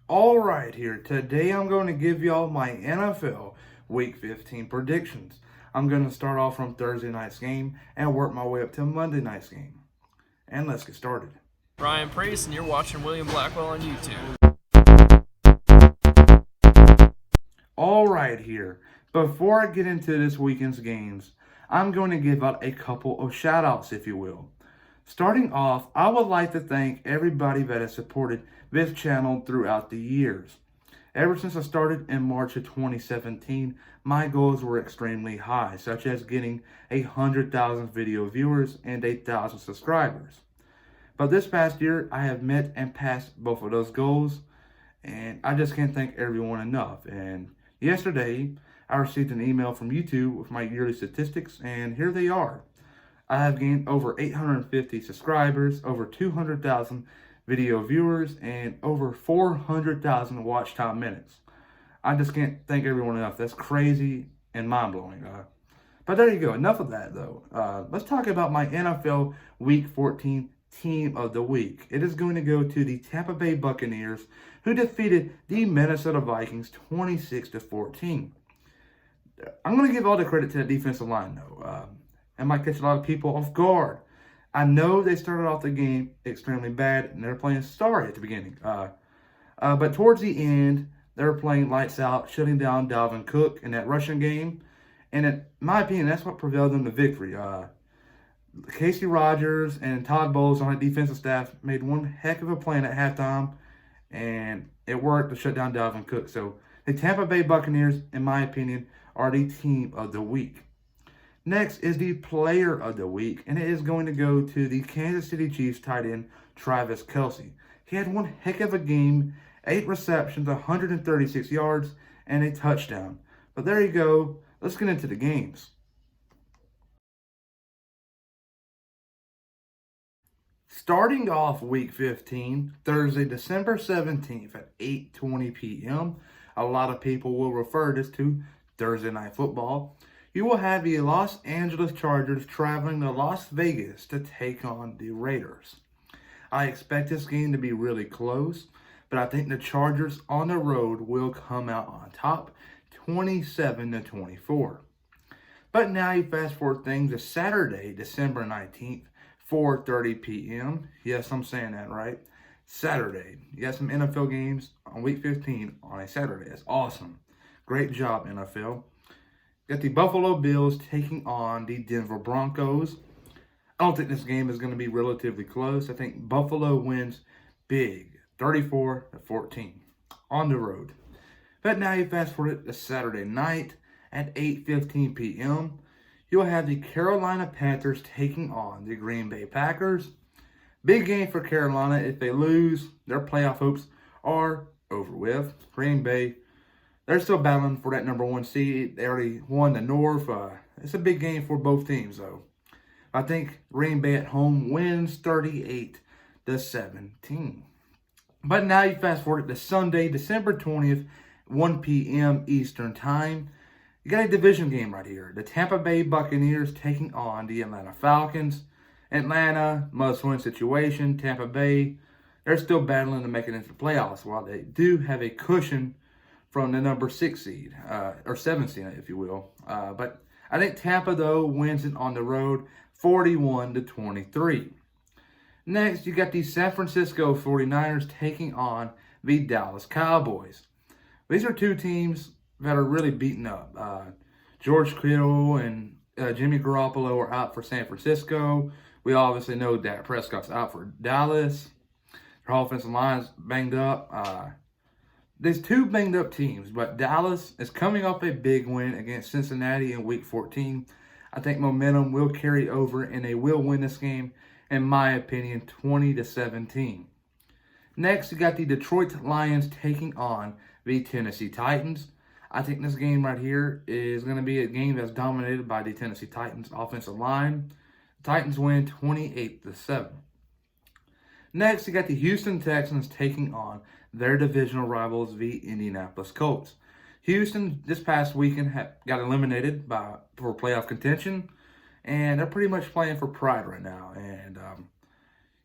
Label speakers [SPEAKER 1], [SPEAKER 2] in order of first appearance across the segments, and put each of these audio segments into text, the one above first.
[SPEAKER 1] All right, here. Today I'm going to give y'all my NFL Week 15 predictions. I'm going to start off from Thursday night's game and work my way up to Monday night's game. And let's get started.
[SPEAKER 2] Ryan Priest, and you're watching William Blackwell on YouTube.
[SPEAKER 1] All right, here. Before I get into this weekend's games, I'm going to give out a couple of shout outs, if you will. Starting off, I would like to thank everybody that has supported this channel throughout the years. Ever since I started in March of 2017, my goals were extremely high, such as getting 100,000 video viewers and 8,000 subscribers. But this past year, I have met and passed both of those goals, and I just can't thank everyone enough. And yesterday, I received an email from YouTube with my yearly statistics, and here they are. I have gained over 850 subscribers, over 200,000 video viewers, and over 400,000 watch time minutes. I just can't thank everyone enough. That's crazy and mind-blowing. But there you go. Enough of that, though. Let's talk about my NFL Week 14 Team of the Week. It is going to go to the Tampa Bay Buccaneers, who defeated the Minnesota Vikings 26-14. I'm going to give all the credit to the defensive line, though. It might catch a lot of people off guard. I know they started off the game extremely bad, and they were playing sorry at the beginning. But towards the end, they were playing lights out, shutting down Dalvin Cook in that rushing game. And in my opinion, that's what prevailed them to victory. Casey Rogers and Todd Bowles on the defensive staff made one heck of a plan at halftime, and it worked to shut down Dalvin Cook. So the Tampa Bay Buccaneers, in my opinion, are the Team of the Week. Next is the Player of the Week, and it is going to go to the Kansas City Chiefs tight end, Travis Kelce. He had one heck of a game, 8 receptions, 136 yards, and a touchdown. But there you go. Let's get into the games. Starting off Week 15, Thursday, December 17th at 8:20 p.m., a lot of people will refer this to Thursday Night Football. You will have the Los Angeles Chargers traveling to Las Vegas to take on the Raiders. I expect this game to be really close, but I think the Chargers on the road will come out on top, 27-24. But now you fast forward things to Saturday, December 19th, 4:30 p.m. Yes, I'm saying that right. Saturday. You got some NFL games on Week 15 on a Saturday. That's awesome. Great job, NFL. Got the Buffalo Bills taking on the Denver Broncos. I don't think this game is going to be relatively close. I think Buffalo wins big, 34-14 on the road. But now you fast forward to Saturday night at 8:15 p.m. You'll have the Carolina Panthers taking on the Green Bay Packers. Big game for Carolina. If they lose, their playoff hopes are over with. Green Bay, they're still battling for that number 1 seed. They already won the North. It's a big game for both teams, though. I think Green Bay at home wins 38-17. But now you fast forward to Sunday, December 20th, 1 p.m. Eastern Time. You got a division game right here. The Tampa Bay Buccaneers taking on the Atlanta Falcons. Atlanta, must-win situation. Tampa Bay, they're still battling to make it into the playoffs, while they do have a cushion from the number 6 seed, or 7 seed, if you will. But I think Tampa, though, wins it on the road, 41-23. Next, you got the San Francisco 49ers taking on the Dallas Cowboys. These are two teams that are really beaten up. George Kittle and Jimmy Garoppolo are out for San Francisco. We obviously know Dak Prescott's out for Dallas. Their offensive line's banged up. There's two banged up teams, but Dallas is coming off a big win against Cincinnati in Week 14. I think momentum will carry over, and they will win this game, in my opinion, 20-17. Next, you got the Detroit Lions taking on the Tennessee Titans. I think this game right here is going to be a game that's dominated by the Tennessee Titans offensive line. Titans win 28-7. Next, you got the Houston Texans taking on their divisional rivals, the Indianapolis Colts. Houston this past weekend got eliminated for playoff contention, and they're pretty much playing for pride right now. And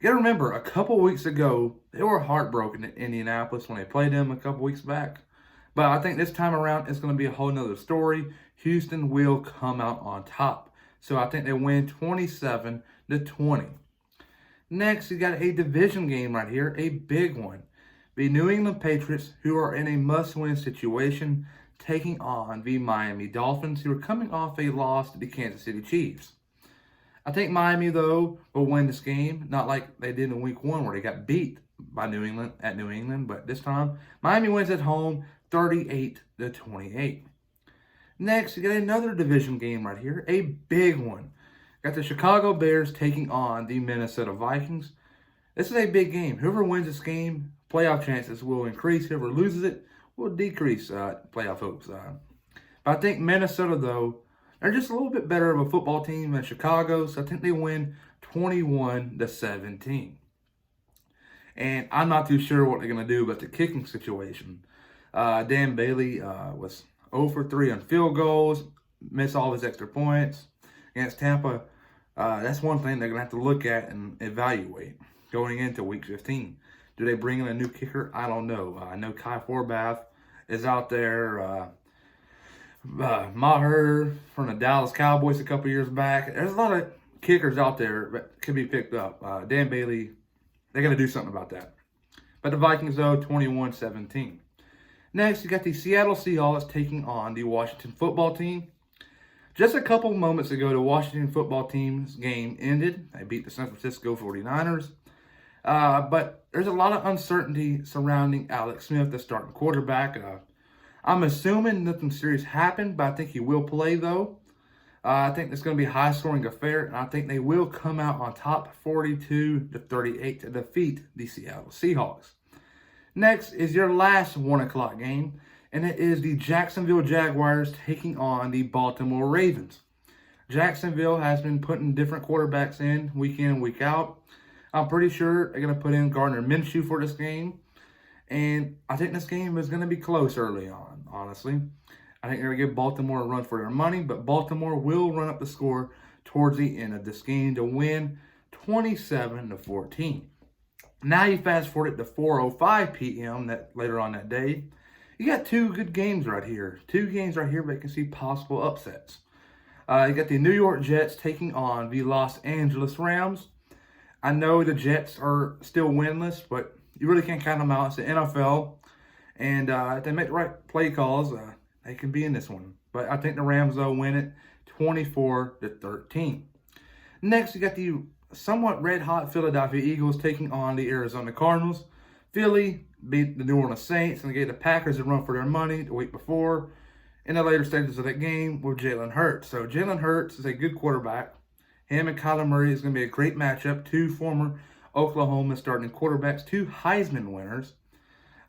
[SPEAKER 1] You got to remember, a couple weeks ago, they were heartbroken in Indianapolis when they played them a couple weeks back. But I think this time around, it's going to be a whole nother story. Houston will come out on top. So I think they win 27-20. Next, you got a division game right here, a big one. The New England Patriots, who are in a must-win situation, taking on the Miami Dolphins, who are coming off a loss to the Kansas City Chiefs. I think Miami, though, will win this game, not like they did in Week 1 where they got beat by New England, but this time, Miami wins at home 38-28. Next, you got another division game right here, a big one. Got the Chicago Bears taking on the Minnesota Vikings. This is a big game. Whoever wins this game, playoff chances will increase. Whoever loses it will decrease playoff hopes. But I think Minnesota, though, they're just a little bit better of a football team than Chicago, so I think they win 21-17. And I'm not too sure what they're going to do about the kicking situation. Dan Bailey was 0 for 3 on field goals, missed all his extra points against Tampa. That's one thing they're going to have to look at and evaluate going into Week 15. Do they bring in a new kicker? I don't know. I know Kai Forbath is out there. Maher from the Dallas Cowboys a couple years back. There's a lot of kickers out there that could be picked up. Dan Bailey, they got to do something about that. But the Vikings, though, 21-17. Next, you got the Seattle Seahawks taking on the Washington football team. Just a couple moments ago, the Washington football team's game ended. They beat the San Francisco 49ers. But there's a lot of uncertainty surrounding Alex Smith, the starting quarterback. I'm assuming nothing serious happened, but I think he will play, though. I think it's going to be a high-scoring affair, and I think they will come out on top 42-38 to defeat the Seattle Seahawks. Next is your last 1 o'clock game, and it is the Jacksonville Jaguars taking on the Baltimore Ravens. Jacksonville has been putting different quarterbacks in week and week out. I'm pretty sure they're going to put in Gardner Minshew for this game. And I think this game is going to be close early on, honestly. I think they're going to give Baltimore a run for their money, but Baltimore will run up the score towards the end of this game to win 27-14. Now you fast forward it to 4:05 p.m. later on that day. You got two good games right here. Two games right here where you can see possible upsets. You got the New York Jets taking on the Los Angeles Rams. I know the Jets are still winless, but you really can't count them out. It's the NFL. And if they make the right play calls, they can be in this one. But I think the Rams, though, win it 24-13. Next, you got the somewhat red-hot Philadelphia Eagles taking on the Arizona Cardinals. Philly beat the New Orleans Saints and gave the Packers a run for their money the week before in the later stages of that game with Jalen Hurts. So Jalen Hurts is a good quarterback. Him and Kyler Murray is going to be a great matchup. Two former Oklahoma starting quarterbacks, two Heisman winners.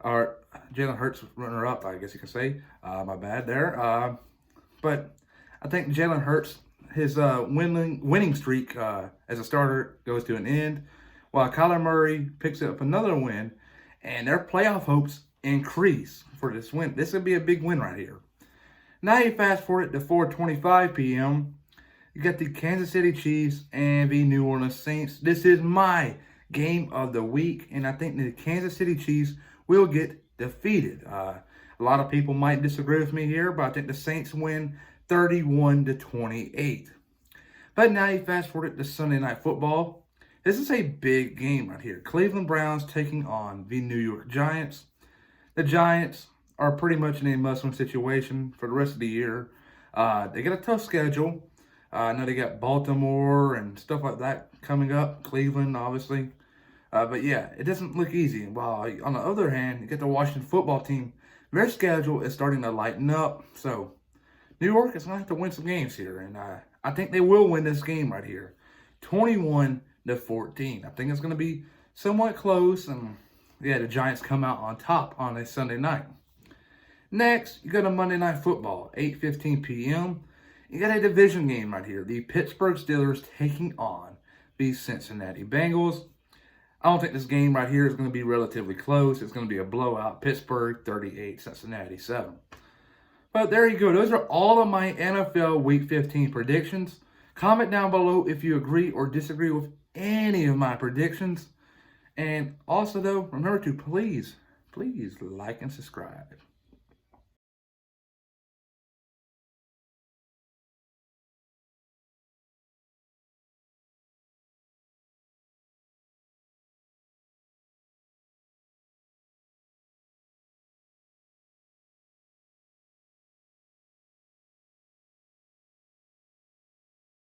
[SPEAKER 1] Or Jalen Hurts runner-up, I guess you can say. My bad there. But I think Jalen Hurts, his winning streak as a starter goes to an end, while Kyler Murray picks up another win, and their playoff hopes increase for this win. This would be a big win right here. Now you fast forward to 4:25 p.m., you got the Kansas City Chiefs and the New Orleans Saints. This is my game of the week, and I think the Kansas City Chiefs will get defeated. A lot of people might disagree with me here, but I think the Saints win 31-28. But now you fast forward to Sunday Night Football. This is a big game right here. Cleveland Browns taking on the New York Giants. The Giants are pretty much in a must-win situation for the rest of the year. They got a tough schedule. I know they got Baltimore and stuff like that coming up. Cleveland, obviously. But yeah, it doesn't look easy. While on the other hand, you get the Washington football team. Their schedule is starting to lighten up. So New York is going to have to win some games here. And I think they will win this game right here. 21-14. I think it's going to be somewhat close. And yeah, the Giants come out on top on a Sunday night. Next, you got a Monday Night Football, 8:15 p.m. You got a division game right here. The Pittsburgh Steelers taking on the Cincinnati Bengals. I don't think this game right here is going to be relatively close. It's going to be a blowout. Pittsburgh 38, Cincinnati 7. But there you go. Those are all of my NFL Week 15 predictions. Comment down below if you agree or disagree with any of my predictions. And also, though, remember to please like and subscribe.